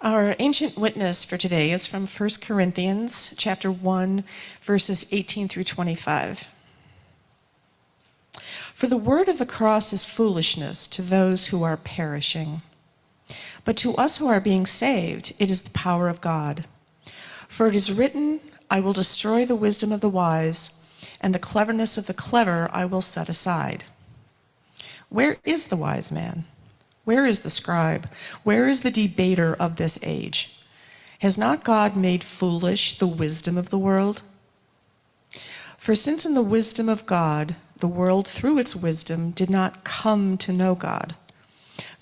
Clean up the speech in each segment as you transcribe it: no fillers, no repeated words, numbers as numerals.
Our ancient witness for today is from 1 Corinthians chapter 1, verses 18 through 25. For the word of the cross is foolishness to those who are perishing, but to us who are being saved, it is the power of God. For it is written, I will destroy the wisdom of the wise, and the cleverness of the clever I will set aside. Where is the wise man? Where is the scribe? Where is the debater of this age? Has not God made foolish the wisdom of the world? For since in the wisdom of God, the world through its wisdom did not come to know God,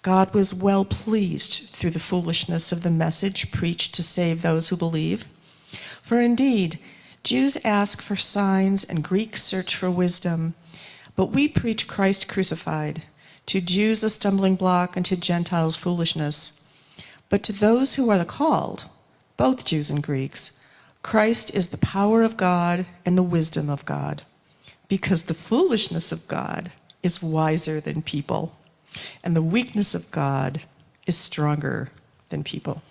God was well pleased through the foolishness of the message preached to save those who believe. For indeed, Jews ask for signs and Greeks search for wisdom, but we preach Christ crucified, to Jews a stumbling block and to Gentiles foolishness. But to those who are the called, both Jews and Greeks, Christ is the power of God and the wisdom of God, because the foolishness of God is wiser than people, and the weakness of God is stronger than people.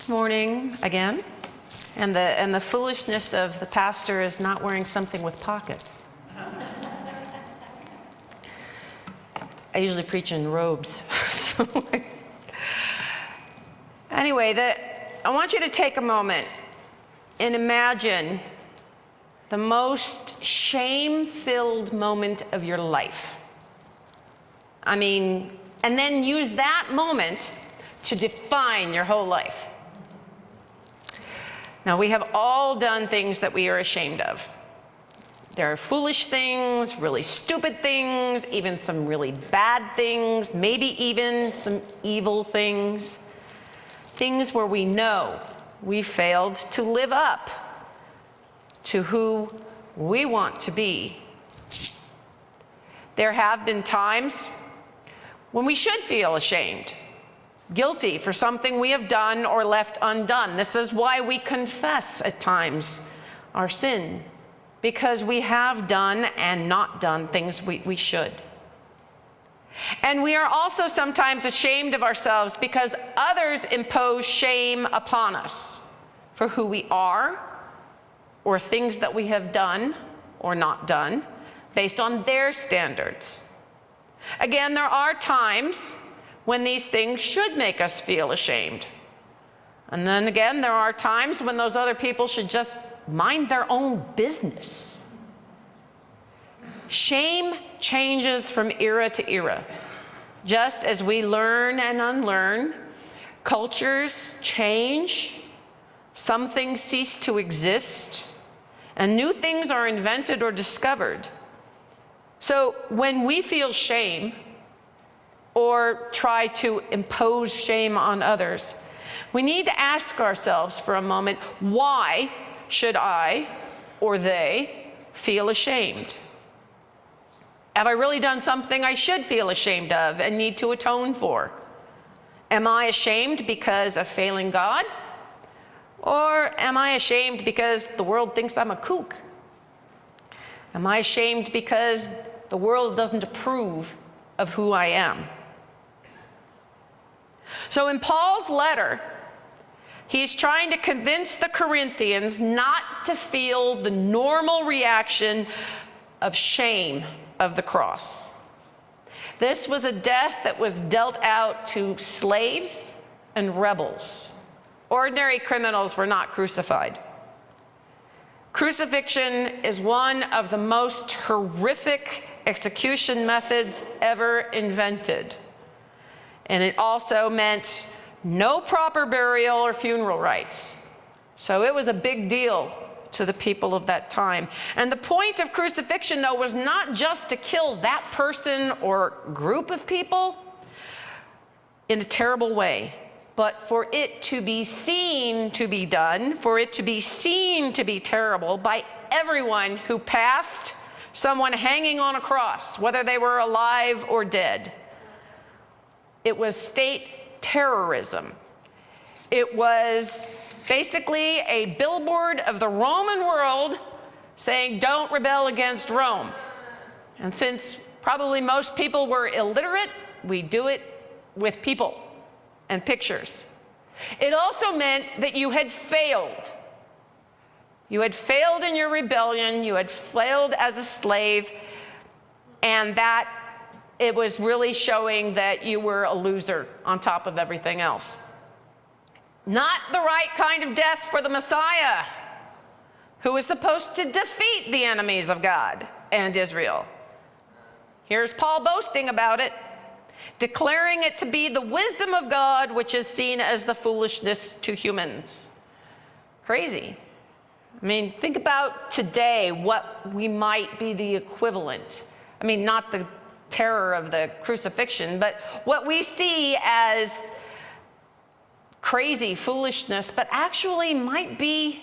Morning again. And the foolishness of the pastor is not wearing something with pockets. I usually preach in robes. Anyway, I want you to take a moment and imagine the most shame-filled moment of your life. And then use that moment to define your whole life. Now, we have all done things that we are ashamed of. There are foolish things, really stupid things, even some really bad things, maybe even some evil things. Things where we know we failed to live up to who we want to be. There have been times when we should feel ashamed, guilty for something we have done or left undone. This is why we confess at times our sin, because we have done and not done things we should. And we are also sometimes ashamed of ourselves because others impose shame upon us for who we are or things that we have done or not done based on their standards. Again, there are times when these things should make us feel ashamed. And then again, there are times when those other people should just mind their own business. Shame changes from era to era. Just as we learn and unlearn, cultures change, some things cease to exist, and new things are invented or discovered. So when we feel shame, or try to impose shame on others, we need to ask ourselves for a moment, why should I or they feel ashamed? Have I really done something I should feel ashamed of and need to atone for? Am I ashamed because of failing God? Or am I ashamed because the world thinks I'm a kook? Am I ashamed because the world doesn't approve of who I am? So in Paul's letter, he's trying to convince the Corinthians not to feel the normal reaction of shame of the cross. This was a death that was dealt out to slaves and rebels. Ordinary criminals were not crucified. Crucifixion is one of the most horrific execution methods ever invented. And it also meant no proper burial or funeral rites. So it was a big deal to the people of that time. And the point of crucifixion, though, was not just to kill that person or group of people in a terrible way, but for it to be seen to be done, for it to be seen to be terrible by everyone who passed someone hanging on a cross, whether they were alive or dead. It was state terrorism. It was basically a billboard of the Roman world saying, don't rebel against Rome. And since probably most people were illiterate, we do it with people and pictures. It also meant that you had failed. You had failed in your rebellion, you had failed as a slave, and that it was really showing that you were a loser on top of everything else. Not the right kind of death for the Messiah, who was supposed to defeat the enemies of God and Israel. Here's Paul boasting about it, declaring it to be the wisdom of God, which is seen as the foolishness to humans. Crazy. I mean, think about today, what we might be the equivalent. I mean, not the terror of the crucifixion, but what we see as crazy foolishness, but actually might be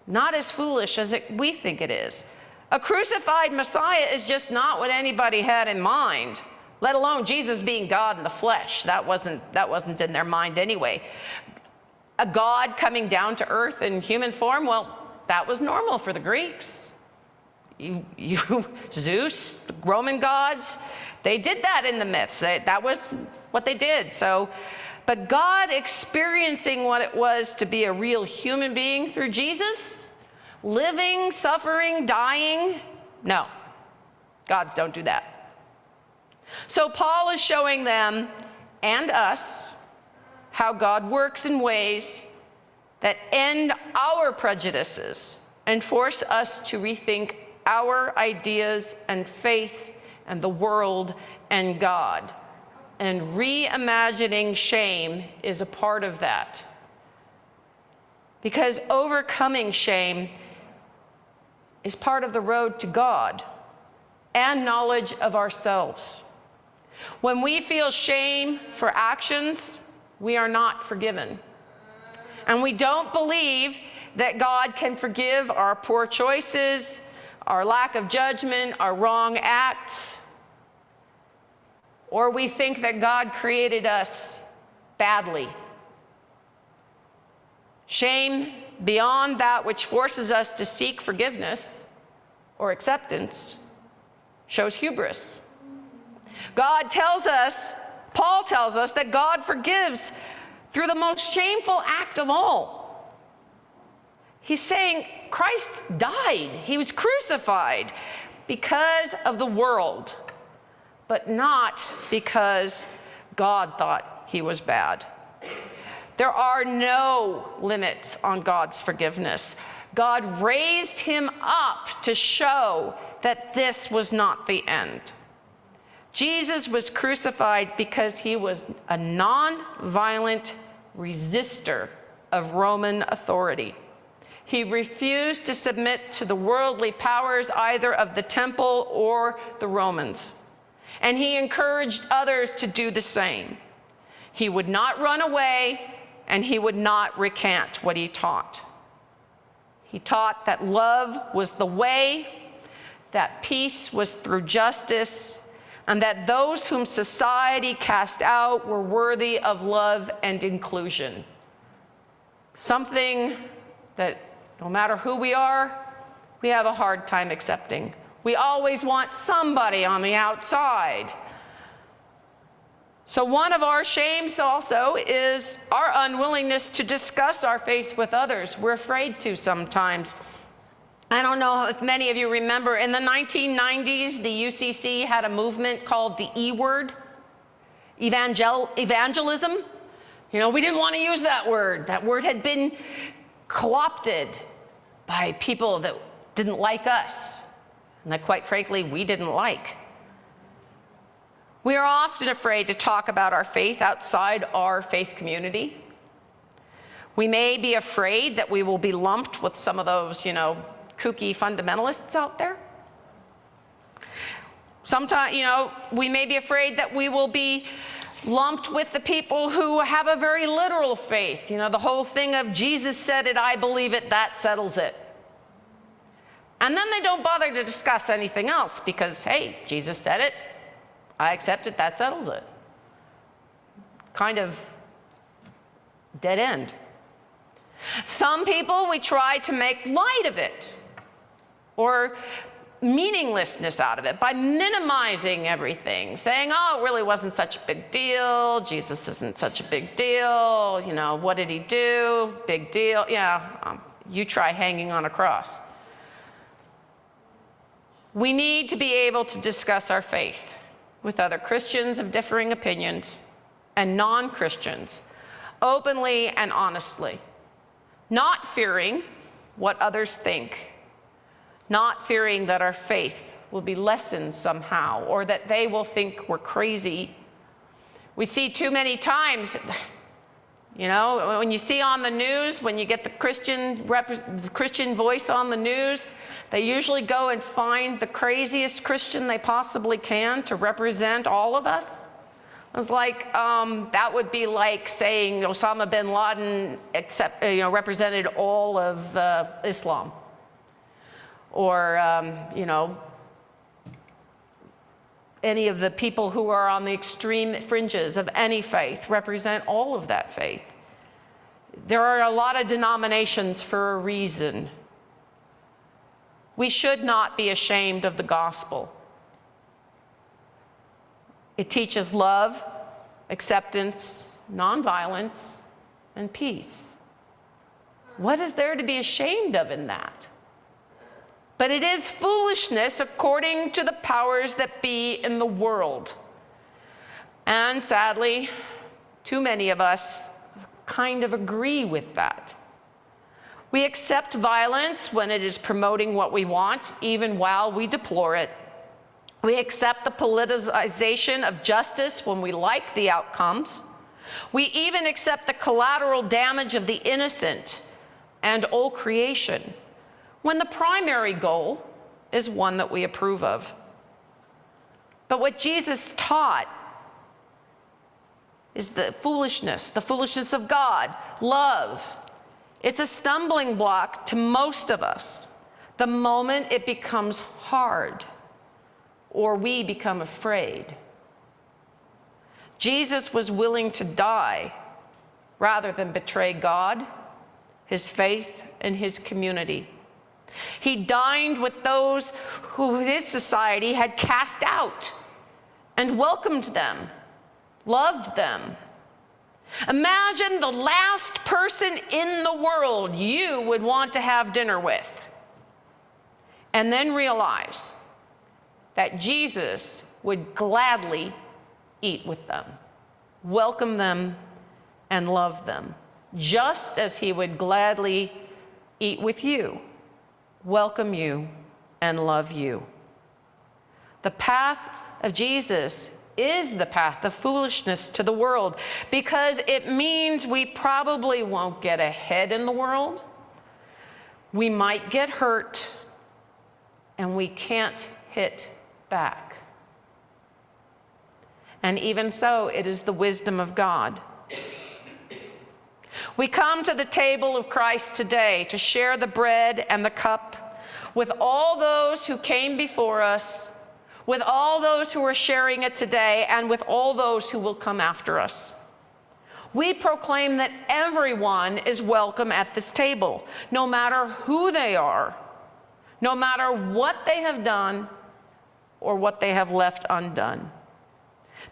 not as foolish as we think it is. A crucified Messiah is just not what anybody had in mind, let alone Jesus being God in the flesh. That wasn't in their mind anyway. A God coming down to earth in human form, well, that was normal for the Greeks. Zeus, the Roman gods, they did that in the myths. That was what they did. So, but God experiencing what it was to be a real human being through Jesus, living, suffering, dying, no, gods don't do that. So Paul is showing them and us how God works in ways that end our prejudices and force us to rethink our ideas and faith and the world and God. And reimagining shame is a part of that. Because overcoming shame is part of the road to God and knowledge of ourselves. When we feel shame for actions, we are not forgiven. And we don't believe that God can forgive our poor choices, our lack of judgment, our wrong acts, or we think that God created us badly. Shame beyond that which forces us to seek forgiveness or acceptance shows hubris. Paul tells us that God forgives through the most shameful act of all. He's saying Christ died. He was crucified because of the world, but not because God thought he was bad. There are no limits on God's forgiveness. God raised him up to show that this was not the end. Jesus was crucified because he was a non-violent resistor of Roman authority. He refused to submit to the worldly powers either of the temple or the Romans. And he encouraged others to do the same. He would not run away, and he would not recant what he taught. He taught that love was the way, that peace was through justice, and that those whom society cast out were worthy of love and inclusion. Something that no matter who we are, we have a hard time accepting. We always want somebody on the outside. So one of our shames also is our unwillingness to discuss our faith with others. We're afraid to sometimes. I don't know if many of you remember, in the 1990s, the UCC had a movement called the E word, evangelism. You know, we didn't want to use that word. That word had been co-opted by people that didn't like us, and that, quite frankly, we didn't like. We are often afraid to talk about our faith outside our faith community. We may be afraid that we will be lumped with some of those, kooky fundamentalists out there. Sometimes, we may be afraid that we will be lumped with the people who have a very literal faith. The whole thing of Jesus said it, I believe it, that settles it. And then they don't bother to discuss anything else because, hey, Jesus said it, I accept it, that settles it. Kind of dead end. Some people, we try to make light of it, or meaninglessness out of it, by minimizing everything, saying, oh, it really wasn't such a big deal, Jesus isn't such a big deal, you know, what did he do? Big deal. Yeah, you try hanging on a cross. We need to be able to discuss our faith with other Christians of differing opinions and non-Christians openly and honestly, not fearing what others think, not fearing that our faith will be lessened somehow or that they will think we're crazy. We see too many times, you know, when you see on the news, when you get the Christian voice on the news, they usually go and find the craziest Christian they possibly can to represent all of us. It's like, that would be like saying Osama bin Laden represented all of Islam. Or, any of the people who are on the extreme fringes of any faith represent all of that faith. There are a lot of denominations for a reason. We should not be ashamed of the gospel. It teaches love, acceptance, nonviolence, and peace. What is there to be ashamed of in that? But it is foolishness according to the powers that be in the world. And sadly, too many of us kind of agree with that. We accept violence when it is promoting what we want, even while we deplore it. We accept the politicization of justice when we like the outcomes. We even accept the collateral damage of the innocent and all creation, when the primary goal is one that we approve of. But what Jesus taught is the foolishness of God, love. It's a stumbling block to most of us the moment it becomes hard or we become afraid. Jesus was willing to die rather than betray God, his faith, and his community. He dined with those who his society had cast out and welcomed them, loved them. Imagine the last person in the world you would want to have dinner with, and then realize that Jesus would gladly eat with them, welcome them, and love them, just as he would gladly eat with you, welcome you, and love you. The path of Jesus is the path of foolishness to the world, because it means we probably won't get ahead in the world. We might get hurt, and we can't hit back. And even so, it is the wisdom of God. We come to the table of Christ today to share the bread and the cup with all those who came before us, with all those who are sharing it today, and with all those who will come after us. We proclaim that everyone is welcome at this table, no matter who they are, no matter what they have done or what they have left undone.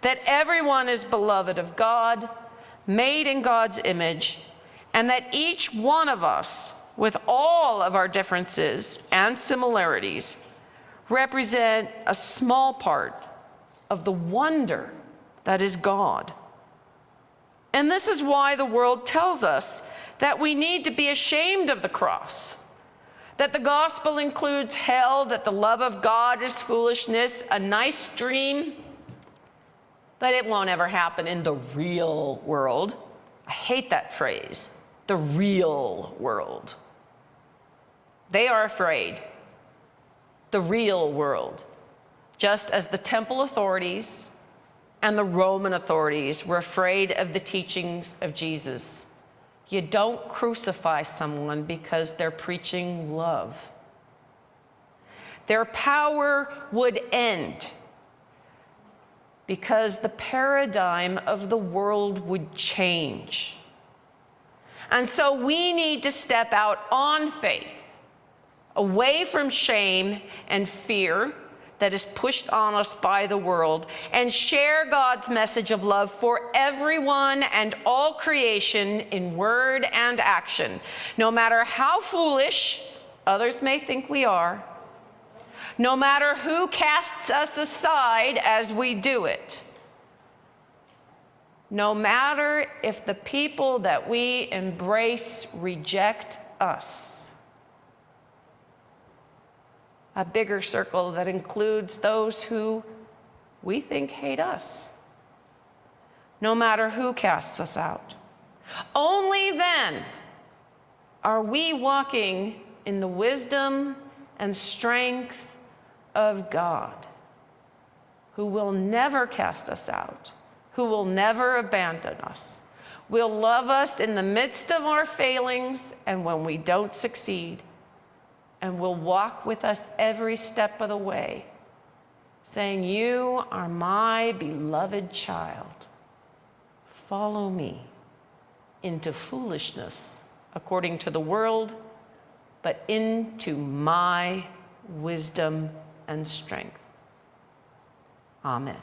That everyone is beloved of God, made in God's image, and that each one of us, with all of our differences and similarities, represent a small part of the wonder that is God. And this is why the world tells us that we need to be ashamed of the cross, that the gospel includes hell, that the love of God is foolishness, a nice dream, but it won't ever happen in the real world. I hate that phrase, the real world. They are afraid. The real world, just as the temple authorities and the Roman authorities were afraid of the teachings of Jesus. You don't crucify someone because they're preaching love. Their power would end because the paradigm of the world would change. And so we need to step out on faith, away from shame and fear that is pushed on us by the world, and share God's message of love for everyone and all creation in word and action, no matter how foolish others may think we are, no matter who casts us aside as we do it, no matter if the people that we embrace reject us. A bigger circle that includes those who we think hate us, no matter who casts us out. Only then are we walking in the wisdom and strength of God, who will never cast us out, who will never abandon us, will love us in the midst of our failings and when we don't succeed, and will walk with us every step of the way, saying, "You are my beloved child. Follow me into foolishness according to the world, but into my wisdom and strength." Amen.